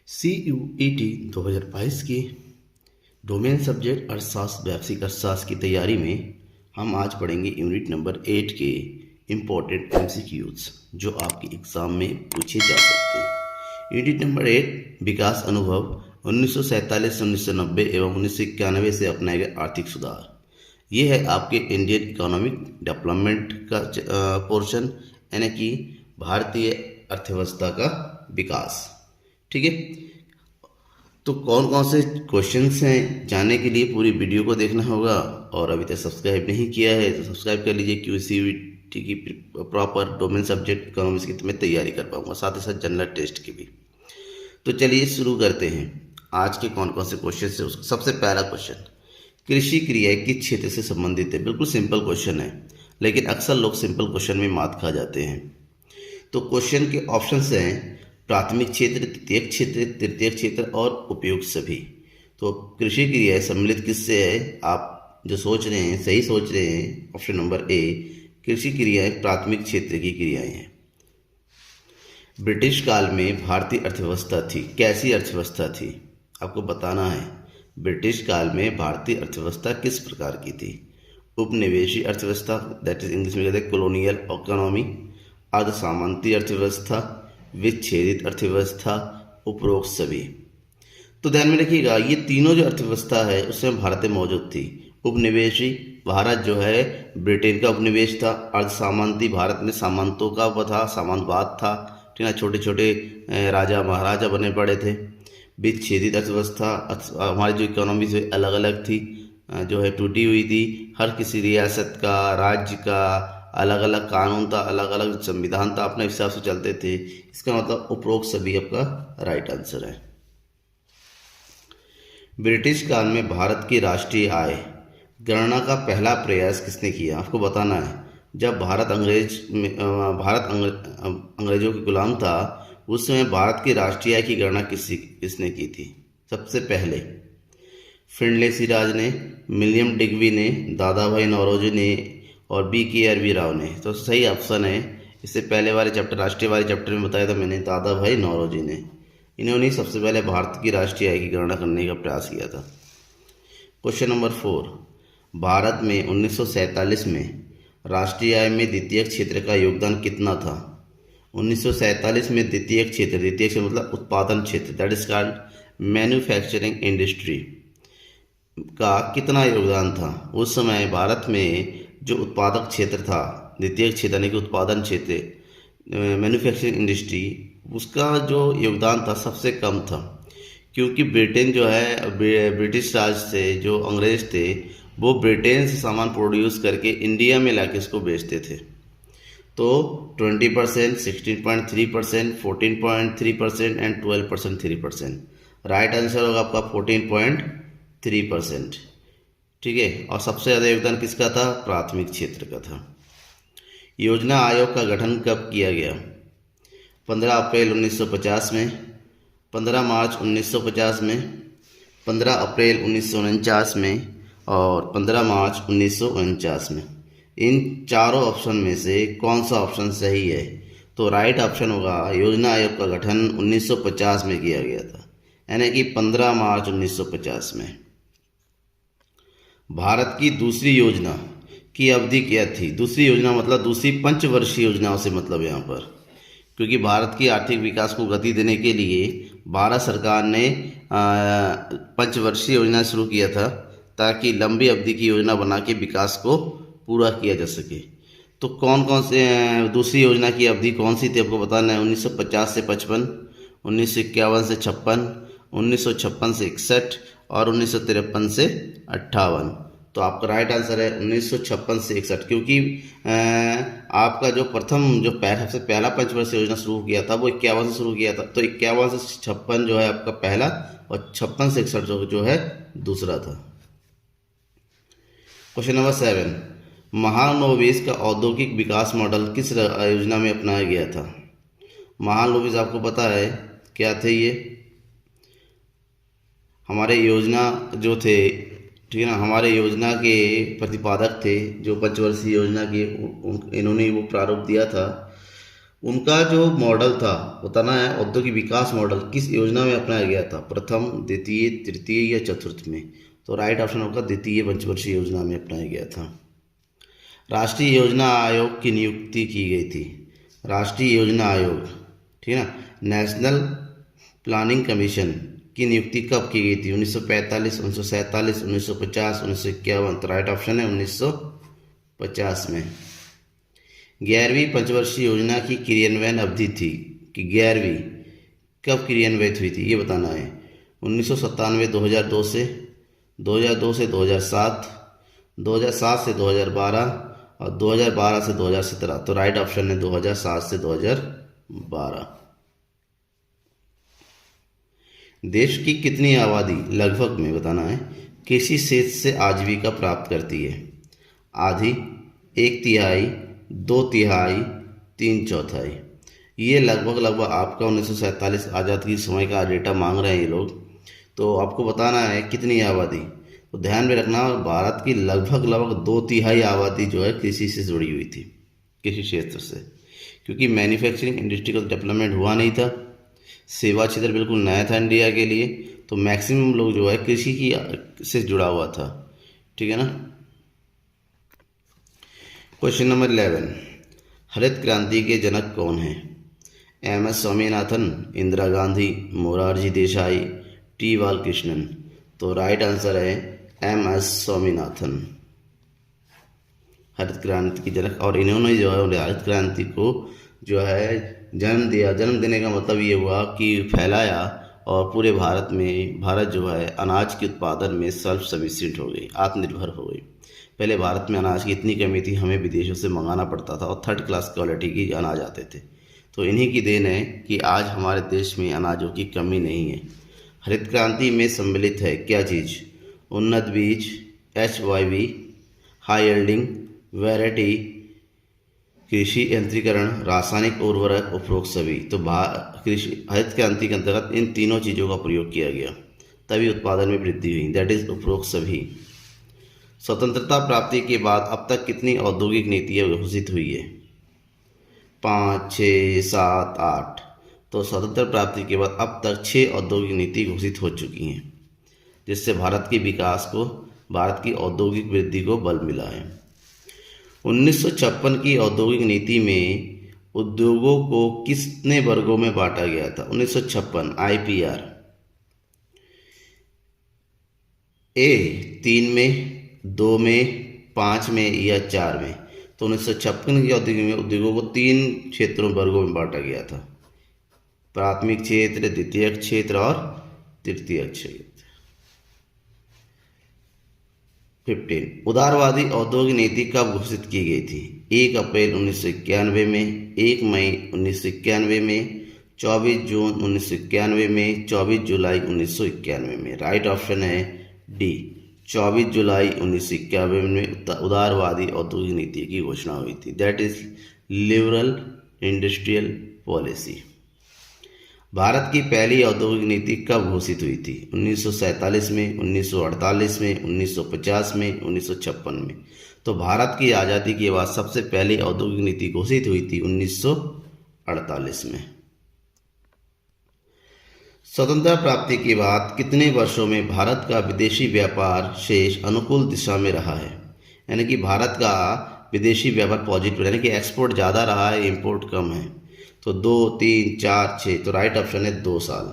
CUET 2022 की domain subject अर्थशास्त्र व्यावसायिक अर्थशास्त्र की तैयारी में हम आज पढ़ेंगे यूनिट नंबर 8 के इम्पोर्टेंट MCQs जो आपके एग्ज़ाम में पूछे जा सकते हैं। यूनिट नंबर 8 विकास अनुभव 1947 से 1990 एवं 1991 से अपनाए गए आर्थिक सुधार। ये है आपके इंडियन इकोनॉमिक डेवलपमेंट का पोर्शन, यानी कि भारतीय अर्थव्यवस्था का विकास। ठीक है, तो कौन कौन से क्वेश्चंस हैं जानने के लिए पूरी वीडियो को देखना होगा, और अभी तक सब्सक्राइब नहीं किया है तो सब्सक्राइब कर लीजिए क्योंकि CUET की प्रॉपर डोमेन सब्जेक्ट इकोनॉमिक्स की मैं तैयारी कर पाऊंगा, साथ ही साथ जनरल टेस्ट की भी। तो चलिए शुरू करते हैं आज के कौन कौन से क्वेश्चन है। उसका सबसे पहला क्वेश्चन, कृषि क्रियाएं किस क्षेत्र से संबंधित है। बिल्कुल सिंपल क्वेश्चन है, लेकिन अक्सर लोग सिंपल क्वेश्चन में मात खा जाते हैं। तो क्वेश्चन के ऑप्शंस हैं प्राथमिक क्षेत्र, द्वितीयक क्षेत्र, तृतीयक क्षेत्र और उपयुक्त सभी। तो कृषि क्रियाएं सम्मिलित किससे है, आप जो सोच रहे हैं सही सोच रहे हैं। ऑप्शन नंबर ए, कृषि क्रियाएं प्राथमिक क्षेत्र की क्रियाएं हैं। ब्रिटिश काल में भारतीय अर्थव्यवस्था थी, कैसी अर्थव्यवस्था थी आपको बताना है। ब्रिटिश काल में भारतीय अर्थव्यवस्था किस प्रकार की थी। उपनिवेशी अर्थव्यवस्था, दैट इज इंग्लिश में कहते हैं कॉलोनियल इकोनॉमी, अर्ध सामंती अर्थव्यवस्था, विच्छेदित अर्थव्यवस्था, उपरोक्त सभी। तो ध्यान में रखिएगा ये तीनों जो अर्थव्यवस्था है उसमें भारत में मौजूद थी। उपनिवेशी, भारत जो है ब्रिटेन का उपनिवेश था। अर्ध सामंती, भारत में सामंतों का वो था, सामंतवाद था, ठीक है, छोटे छोटे राजा महाराजा बने पड़े थे। विच्छेदित अर्थव्यवस्था, हमारी जो इकोनॉमी से अलग अलग थी, जो है टूटी हुई थी। हर किसी रियासत का, राज्य का अलग अलग कानून था, अलग अलग संविधान था, अपने हिसाब से चलते थे। इसका मतलब उपरोक्त सभी आपका राइट आंसर है। ब्रिटिश काल में भारत की राष्ट्रीय आय गणना का पहला प्रयास किसने किया, आपको बताना है। जब भारत अंग्रेजों के गुलाम था उस समय भारत की राष्ट्रीय आय की गणना किसने की थी। सबसे पहले फिंडले सिराज ने, विलियम डिग्बी ने, दादा भाई नौरोजी ने और BKRV राव ने। तो सही ऑप्शन है, इससे पहले वाले चैप्टर राष्ट्रीय वाले चैप्टर में बताया था मैंने, दादा भाई नौरोजी ने। इन्होंने सबसे पहले भारत की राष्ट्रीय आय की गणना करने का प्रयास किया था। क्वेश्चन नंबर 4, भारत में 1947 में राष्ट्रीय आय में द्वितीयक क्षेत्र का योगदान कितना था। 1947 में द्वितीयक क्षेत्र मतलब उत्पादन क्षेत्र, that is called manufacturing industry का कितना योगदान था। उस समय भारत में जो उत्पादक क्षेत्र था, द्वितीयक क्षेत्र यानी कि उत्पादन क्षेत्र, मैन्युफैक्चरिंग इंडस्ट्री, उसका जो योगदान था सबसे कम था, क्योंकि ब्रिटेन जो है ब्रिटिश राज से जो अंग्रेज थे वो ब्रिटेन से सामान प्रोड्यूस करके इंडिया में लाके इसको बेचते थे। तो 20%, 16.3%, 14.3% एंड 12% 3%। राइट आंसर होगा आपका 14.3%। ठीक है, और सबसे ज़्यादा योगदान किसका था, प्राथमिक क्षेत्र का था। योजना आयोग का गठन कब किया गया। 15 अप्रैल 1950 में, 15 मार्च 1950 में, 15 अप्रैल 1949 में और 15 मार्च 1949 में। इन चारों ऑप्शन में से कौन सा ऑप्शन सही है। तो राइट ऑप्शन होगा योजना आयोग का गठन 1950 में किया गया था, यानी कि 15 मार्च 1950 में। भारत की दूसरी योजना की अवधि क्या थी। दूसरी योजना मतलब दूसरी पंचवर्षीय योजनाओं से मतलब यहाँ पर, क्योंकि भारत की आर्थिक विकास को गति देने के लिए भारत सरकार ने पंचवर्षीय योजना शुरू किया था, ताकि लंबी अवधि की योजना बना के विकास को पूरा किया जा सके। तो कौन कौन से दूसरी योजना की अवधि कौन सी थी आपको बताना है। 1950 से 55, 1951 से 56, 1956 से 61 और 1953 से 58। तो आपका राइट आंसर है 1956 से 61, क्योंकि आपका जो सबसे पहला पंचवर्षीय योजना शुरू किया था वो 51 से शुरू किया था। तो 51 से 56 जो है आपका पहला और 56 से 61 जो है दूसरा था। क्वेश्चन नंबर 7, महालनोबिस का औद्योगिक विकास मॉडल किस योजना में अपनाया गया था। महालनोबिस आपको पता है क्या थे, ये हमारे योजना जो थे, ठीक है ना, हमारे योजना के प्रतिपादक थे जो पंचवर्षीय योजना के, इन्होंने वो प्रारूप दिया था। उनका जो मॉडल था बताना है, औद्योगिक विकास मॉडल किस योजना में अपनाया गया था, प्रथम, द्वितीय, तृतीय या चतुर्थ में। तो राइट ऑप्शन होगा द्वितीय पंचवर्षीय योजना में अपनाया गया था। राष्ट्रीय योजना आयोग की नियुक्ति की गई थी, राष्ट्रीय योजना आयोग, ठीक है ना, नेशनल प्लानिंग कमीशन की नियुक्ति कब की गई थी, 1945, 1947, 1950, 1951। तो राइट ऑप्शन है 1950 में। 11वीं पंचवर्षीय योजना की क्रियान्वयन अवधि थी कि 11वीं कब क्रियान्वित हुई थी, ये बताना है। 1997 2002 से, 2002 से 2007, 2007 से 2012 और 2012 से 2017। तो राइट ऑप्शन है 2007 से 2012। देश की कितनी आबादी लगभग में बताना है कृषि क्षेत्र से आजीविका प्राप्त करती है, आधी, 1/3, 2/3, 3/4। ये लगभग आपका 1947 आज़ादी के समय का डेटा मांग रहे हैं ये लोग, तो आपको बताना है कितनी आबादी। तो ध्यान में रखना, भारत की लगभग 2/3 आबादी जो है कृषि से जुड़ी हुई थी, कृषि क्षेत्र से, क्योंकि मैन्युफैक्चरिंग इंडस्ट्री का डेवलपमेंट हुआ नहीं था, सेवा क्षेत्र बिल्कुल नया था इंडिया के लिए, तो मैक्सिमम लोग जो है कृषि की से जुड़ा हुआ था, ठीक है ना। क्वेश्चन नंबर 11, हरित क्रांति के जनक कौन हैं, एम.एस. स्वामीनाथन, इंदिरा गांधी, मोरारजी देसाई, टी बालकृष्णन। तो राइट आंसर है एम.एस. स्वामीनाथन, हरित क्रांति की जनक। और इन्होंने जो है हरित क्रांति को जो है जन्म दिया। जन्म देने का मतलब ये हुआ कि फैलाया और पूरे भारत में, भारत जो है अनाज के उत्पादन में सेल्फ सफिशिएंट हो गई, आत्मनिर्भर हो गई। पहले भारत में अनाज की इतनी कमी थी, हमें विदेशों से मंगाना पड़ता था और थर्ड क्लास क्वालिटी की अनाज आते थे। तो इन्हीं की देन है कि आज हमारे देश में अनाजों की कमी नहीं है। हरित क्रांति में सम्मिलित है क्या चीज़, उन्नत बीज, HYV, हाई यील्डिंग वैरायटी, कृषि यंत्रीकरण, रासायनिक उर्वरक, उपरोक्त सभी। तो कृषि हरित क्रांति के अंतर्गत इन तीनों चीज़ों का प्रयोग किया गया, तभी उत्पादन में वृद्धि हुई, दैट इज उपरोक्त सभी। स्वतंत्रता प्राप्ति के बाद अब तक कितनी औद्योगिक नीतियाँ घोषित हुई है, 5, 6, 7, 8। तो स्वतंत्रता प्राप्ति के बाद अब तक 6 औद्योगिक नीति घोषित हो चुकी हैं, जिससे भारत के विकास को, भारत की औद्योगिक वृद्धि को बल मिला है। 1956 की औद्योगिक नीति में उद्योगों को कितने वर्गों में बांटा गया था, 1956 IPR, ए 3 में, 2 में, 5 में या 4 में। तो 1956 की औद्योगिक में उद्योगों को 3 क्षेत्रों वर्गों में बांटा गया था, प्राथमिक क्षेत्र, द्वितीयक क्षेत्र और तृतीयक क्षेत्र। 15, उदारवादी औद्योगिक नीति कब घोषित की गई थी, 1 अप्रैल 1991 में, 1 मई 1991 में, 24 जून 1991 में, 24 जुलाई 1991 में। राइट ऑप्शन है डी, 24 जुलाई 1991 में उदारवादी औद्योगिक नीति की घोषणा हुई थी, that is liberal industrial policy. Bharat की पहली औद्योगिक नीति कब घोषित हुई थी, 1947 में, 1948 में, 1950 में, 1956 में। तो भारत की आज़ादी के बाद सबसे पहली औद्योगिक नीति घोषित हुई थी 1948 में। स्वतंत्रता प्राप्ति के बाद कितने वर्षों में भारत का विदेशी व्यापार शेष अनुकूल दिशा में रहा है, यानी कि भारत का विदेशी व्यापार पॉजिटिव, यानी कि एक्सपोर्ट ज़्यादा रहा है, इंपोर्ट कम है। तो 2, 3, 4, 6। तो राइट ऑप्शन है 2 साल,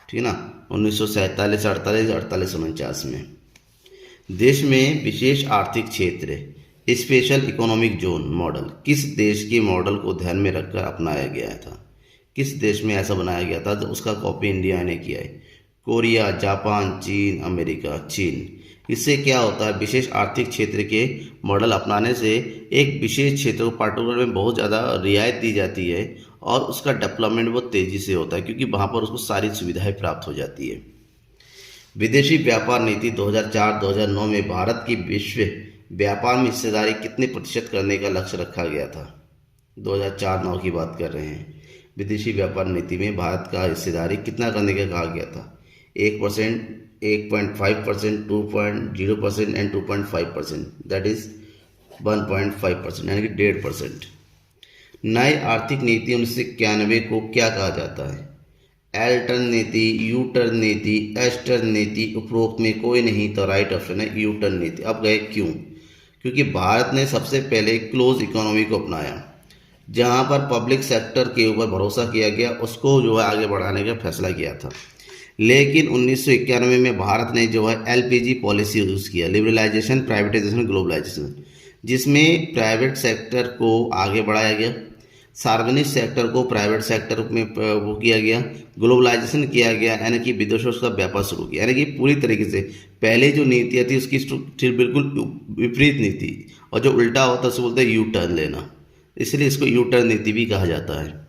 ठीक है ना, 1947, 48, 48, 49 में। देश में विशेष आर्थिक क्षेत्र, स्पेशल इकोनॉमिक जोन मॉडल किस देश के मॉडल को ध्यान में रखकर अपनाया गया था, किस देश में ऐसा बनाया गया था, तो उसका कॉपी इंडिया ने किया है, कोरिया, जापान, चीन, अमेरिका। चीन। इससे क्या होता है, विशेष आर्थिक क्षेत्र के मॉडल अपनाने से एक विशेष क्षेत्र को पार्टिकुलर में बहुत ज़्यादा रियायत दी जाती है और उसका डेवलपमेंट बहुत तेज़ी से होता है, क्योंकि वहाँ पर उसको सारी सुविधाएं प्राप्त हो जाती है। विदेशी व्यापार नीति 2004-2009 में भारत की विश्व व्यापार में हिस्सेदारी कितने प्रतिशत करने का लक्ष्य रखा गया था, 2004-09 की बात कर रहे हैं। विदेशी व्यापार नीति में भारत का हिस्सेदारी कितना करने का कहा गया था, 1%, 8.5%, 2.0% एंड 2.5%, दैट इज 1.5%, यानी कि 1.5%। नई आर्थिक नीति 1991 को क्या कहा जाता है? एल टर्न नीति, यू टर्न नीति, एस टर्न नीति, उपरोक्त में कोई नहीं, तो राइट ऑप्शन है यू टर्न नीति। अब गए क्यों? क्योंकि भारत ने सबसे पहले क्लोज इकोनॉमी को अपनाया, जहां पर पब्लिक सेक्टर के ऊपर भरोसा किया गया, उसको जो है आगे बढ़ाने का फैसला किया था। लेकिन 1991 में भारत ने जो है एलपीजी पॉलिसी यूज़ किया, लिबरलाइजेशन, प्राइवेटाइजेशन, ग्लोबलाइजेशन, जिसमें प्राइवेट सेक्टर को आगे बढ़ाया गया, सार्वजनिक सेक्टर को प्राइवेट सेक्टर में वो किया गया, ग्लोबलाइजेशन किया गया, यानी कि विदेशों का व्यापार शुरू किया। यानी कि पूरी तरीके से पहले जो नीतियाँ थी उसकी बिल्कुल विपरीत नीति, और जो उल्टा होता है उसको बोलते हैं यू टर्न लेना, इसलिए इसको यू टर्न नीति भी कहा जाता है।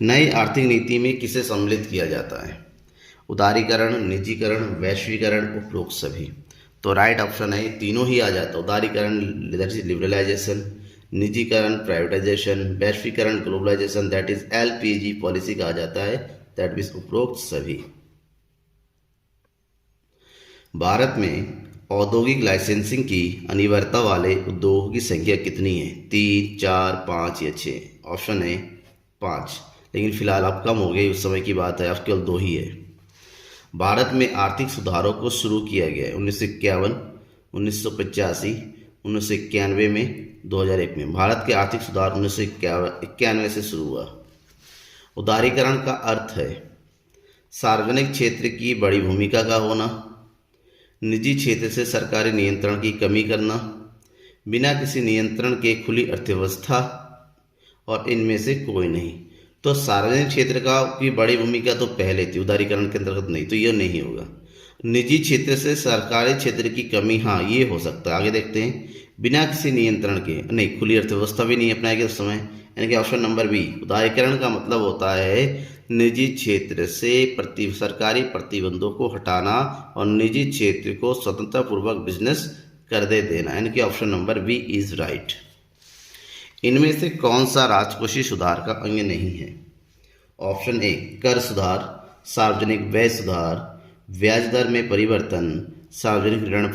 नई आर्थिक नीति में किसे सम्मिलित किया जाता है? उदारीकरण, निजीकरण, वैश्वीकरण, उपरोक्त सभी। तो राइट ऑप्शन है तीनों ही आ जाता है। उदारीकरण लिबरलाइजेशन, निजीकरण प्राइवेटाइजेशन, वैश्वीकरण globalisation, that is LPG policy कहा जाता है, दैट मीन्स उपरोक्त सभी। भारत में औद्योगिक लाइसेंसिंग की अनिवार्यता वाले उद्योगों की संख्या कितनी है? 3, 4, 5 या 6? ऑप्शन है 5, लेकिन फिलहाल अब कम हो गई, उस समय की बात है, अब केवल 2 ही है। भारत में आर्थिक सुधारों को शुरू किया गया है 1951, 1985, 1991 में, 2001 में। भारत के आर्थिक सुधार 1991 से शुरू हुआ। उदारीकरण का अर्थ है सार्वजनिक क्षेत्र की बड़ी भूमिका का होना, निजी क्षेत्र से सरकारी नियंत्रण की कमी करना, बिना किसी नियंत्रण के खुली अर्थव्यवस्था, और इनमें से कोई नहीं। तो सार्वजनिक क्षेत्र की बड़ी भूमिका तो पहले थी, उदारीकरण के अंतर्गत नहीं, तो ये नहीं होगा। निजी क्षेत्र से सरकारी क्षेत्र की कमी, हाँ ये हो सकता है। आगे देखते हैं, बिना किसी नियंत्रण के, नहीं, खुली अर्थव्यवस्था भी नहीं अपनाई गई उस समय, यानी कि ऑप्शन नंबर बी। उदारीकरण का मतलब होता है निजी क्षेत्र से सरकारी प्रतिबंधों को हटाना और निजी क्षेत्र को स्वतंत्रता पूर्वक बिजनेस कर देना, यानी कि option number B is right. इनमें से कौन सा राजकोषीय सुधार का अंग नहीं है? ऑप्शन ए कर सुधार, सार्वजनिक व्यय सुधार, ब्याज दर में परिवर्तन, सार्वजनिक ऋण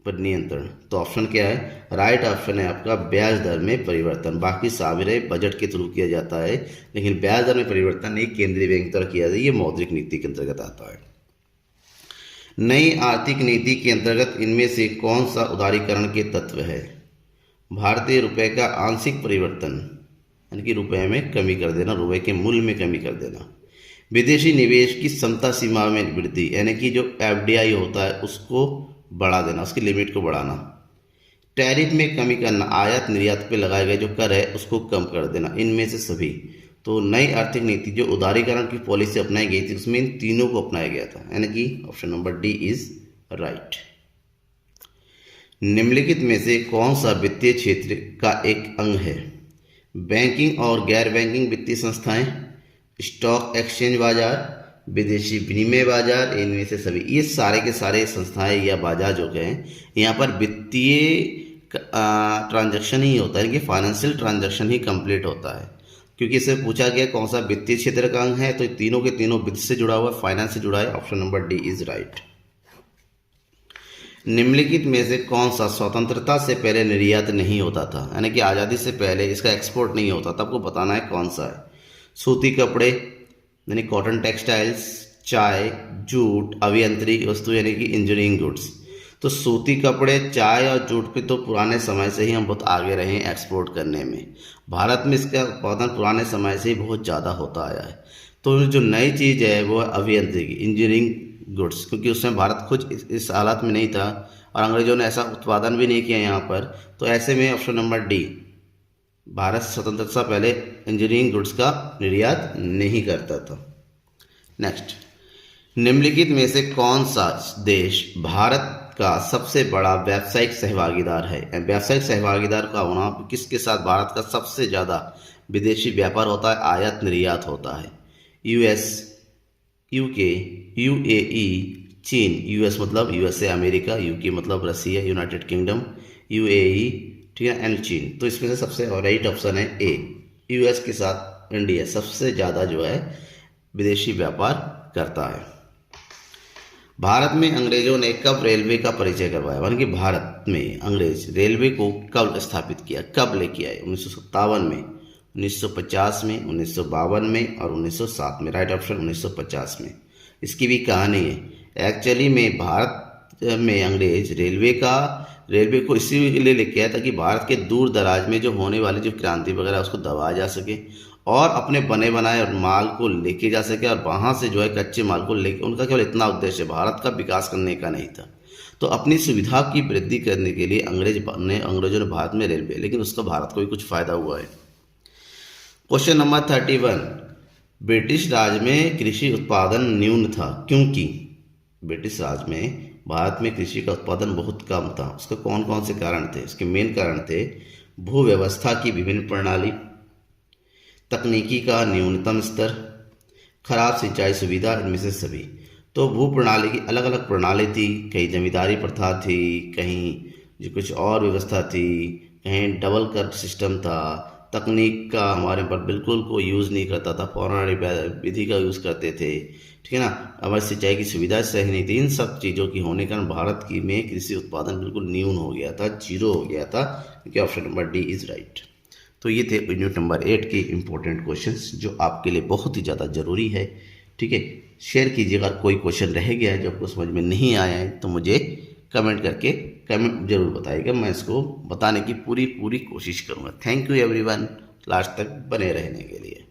पर नियंत्रण। तो ऑप्शन क्या है? राइट ऑप्शन है आपका ब्याज दर में परिवर्तन। बाकी सारे बजट के थ्रू किया जाता है, लेकिन ब्याज दर में परिवर्तन एक केंद्रीय बैंक द्वारा किया जाता है, ये मौद्रिक नीति के अंतर्गत आता है। नई आर्थिक नीति के अंतर्गत इनमें से कौन सा उदारीकरण के तत्व है? भारतीय रुपए का आंशिक परिवर्तन, यानी कि रुपए में कमी कर देना, रुपए के मूल्य में कमी कर देना, विदेशी निवेश की क्षमता सीमा में वृद्धि, यानी कि जो एफडीआई होता है उसको बढ़ा देना, उसकी लिमिट को बढ़ाना, टैरिफ में कमी करना, आयात निर्यात पे लगाए गए जो कर है उसको कम कर देना, इनमें से सभी। तो नई आर्थिक नीति जो उदारीकरण की पॉलिसी अपनाई गई थी उसमें इन तीनों को अपनाया गया था, यानी कि option number D is right. निम्नलिखित में से कौन सा वित्तीय क्षेत्र का एक अंग है? बैंकिंग और गैर बैंकिंग वित्तीय संस्थाएं, स्टॉक एक्सचेंज बाजार, विदेशी विनिमय बाजार, इनमें से सभी। ये सारे के सारे संस्थाएं या बाजार जो हैं, यहाँ पर वित्तीय ट्रांजैक्शन ही होता है, कि फाइनेंशियल ट्रांजैक्शन ही कंप्लीट होता है। क्योंकि इससे पूछा गया कौन सा वित्तीय क्षेत्र का अंग है, तो तीनों के तीनों वित्त से जुड़ा हुआ है, फाइनेंस से जुड़ा है, option number D is right. निम्नलिखित में से कौन सा स्वतंत्रता से पहले निर्यात नहीं होता था, यानी कि आज़ादी से पहले इसका एक्सपोर्ट नहीं होता था, आपको बताना है कौन सा है? सूती कपड़े यानी कॉटन टेक्सटाइल्स, चाय, जूट, अभियंत्रिक वस्तु यानी कि इंजीनियरिंग गुड्स। तो सूती कपड़े, चाय और जूट पे तो पुराने समय से ही हम बहुत आगे रहे हैं एक्सपोर्ट करने में। भारत में इसका उत्पादन पुराने समय से ही बहुत ज़्यादा होता आया है। तो जो नई चीज़ है वो है अभियंत्रिकी, इंजीनियरिंग गुड्स, क्योंकि उस समय भारत खुद इस हालत में नहीं था और अंग्रेजों ने ऐसा उत्पादन भी नहीं किया यहाँ पर। तो ऐसे में ऑप्शन नंबर डी, भारत स्वतंत्रता से पहले इंजीनियरिंग गुड्स का निर्यात नहीं करता था। नेक्स्ट, निम्नलिखित में से कौन सा देश भारत का सबसे बड़ा व्यावसायिक सहभागीदार है? व्यावसायिक सहभागीदार का होना, किसके साथ भारत का सबसे ज़्यादा विदेशी व्यापार होता है, आयात निर्यात होता है? यूएस, यूके, यूएई, चीन। यूएस मतलब यूएसए अमेरिका, यूके मतलब रसिया यूनाइटेड किंगडम, यूएई, ठीक है, एंड चीन। तो इसमें से सबसे राइट ऑप्शन है ए, यूएस के साथ इंडिया सबसे ज़्यादा जो है विदेशी व्यापार करता है। भारत में अंग्रेजों ने कब रेलवे का परिचय करवाया, यानी कि भारत में अंग्रेज रेलवे को कब स्थापित किया, कब लेके आए? 1957 में, 1950 में, 1952 में और 1907 में। राइट ऑप्शन 1950 में। इसकी भी कहानी है। एक्चुअली में भारत में अंग्रेज रेलवे को इसीलिए लेके आया ताकि भारत के दूर दराज में जो होने वाली जो क्रांति वगैरह उसको दबाया जा सके और अपने बने बनाए माल को लेके जा सके, और वहाँ से जो है कच्चे माल को लेके, उनका केवल इतना उद्देश्य भारत का विकास करने का नहीं था। तो अपनी सुविधा की वृद्धि करने के लिए अंग्रेजों ने भारत में रेलवे, लेकिन उसका भारत को भी कुछ फायदा हुआ है। क्वेश्चन नंबर 31, ब्रिटिश राज में कृषि उत्पादन न्यून था क्योंकि ब्रिटिश राज में भारत में कृषि का उत्पादन बहुत कम था। उसके कौन कौन से कारण थे? इसके मेन कारण थे भू व्यवस्था की विभिन्न प्रणाली, तकनीकी का न्यूनतम स्तर, खराब सिंचाई सुविधा, इनमें से सभी। तो भू प्रणाली की अलग अलग प्रणाली थी, कहीं जमींदारी प्रथा थी, कहीं जो कुछ और व्यवस्था थी, कहीं डबल कर सिस्टम था, तकनीक का हमारे पर बिल्कुल कोई यूज़ नहीं करता था, पौराणिक विधि का यूज़ करते थे, ठीक है ना। हमारी सिंचाई की सुविधा सही नहीं थी। इन सब चीज़ों की होने के कारण भारत की में कृषि उत्पादन बिल्कुल न्यून हो गया था, जीरो हो गया था, क्योंकि option number D is right. तो ये थे यूनिट नंबर 8 के इम्पोर्टेंट क्वेश्चंस जो आपके लिए बहुत ही ज़्यादा ज़रूरी है, ठीक है। शेयर कीजिएगा, कोई क्वेश्चन रह गया है जो आपको समझ में नहीं आया है तो मुझे कमेंट जरूर बताइएगा, मैं इसको बताने की पूरी कोशिश करूँगा। थैंक यू एवरीवन, लास्ट तक बने रहने के लिए।